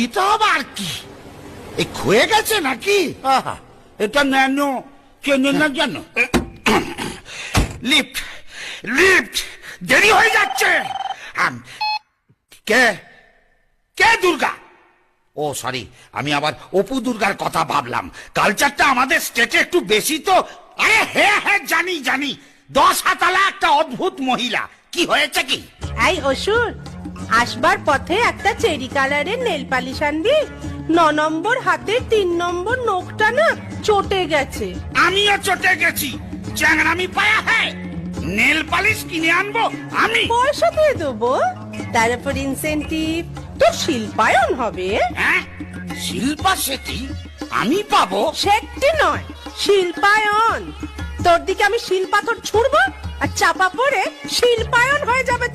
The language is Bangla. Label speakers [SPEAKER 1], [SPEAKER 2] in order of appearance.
[SPEAKER 1] এটা আবার কি? এই ক্ষয়ে গেছে নাকি? আহা, এটা ন্যানো চেনে না জানো? লিফট লিফট দেরি হয়ে যাচ্ছে। কে কে দুর্গা? ও সরি, আমি আবার অপু দুর্গার কথা ভাবলাম। কালচারটা আমাদের স্টেটে একটু বেশি তো। আরে হ্যাঁ হ্যাঁ জানি জানি, 10 হাতালা একটা অদ্ভুত মহিলা। কি হয়েছে কি?
[SPEAKER 2] এই অসুর, আসবার পথে একটা চেরি কালারের নেল পালিশ আনবি। 9 নম্বর হাতের 3 নম্বর নখটা না চটে গেছে।
[SPEAKER 1] আমিও চটে গেছি। চ্যাংরামি পায়া হ্যাঁ, নেল পালিশ কিনে আনবো আমি?
[SPEAKER 2] পয়সা দিয়ে দেবো, তার উপর ইনসেন্টিভ। তো শিল্পায়ন হবে।
[SPEAKER 1] হ্যাঁ, শিল্পা শেঠি আমি পাবো?
[SPEAKER 2] সেটি নয়, শিল্পায়ন। তোর দিকে আমি শিল পাথর ছুড়বো আর চাপা পড়ে শিল্পায়ন হয়ে যাবে।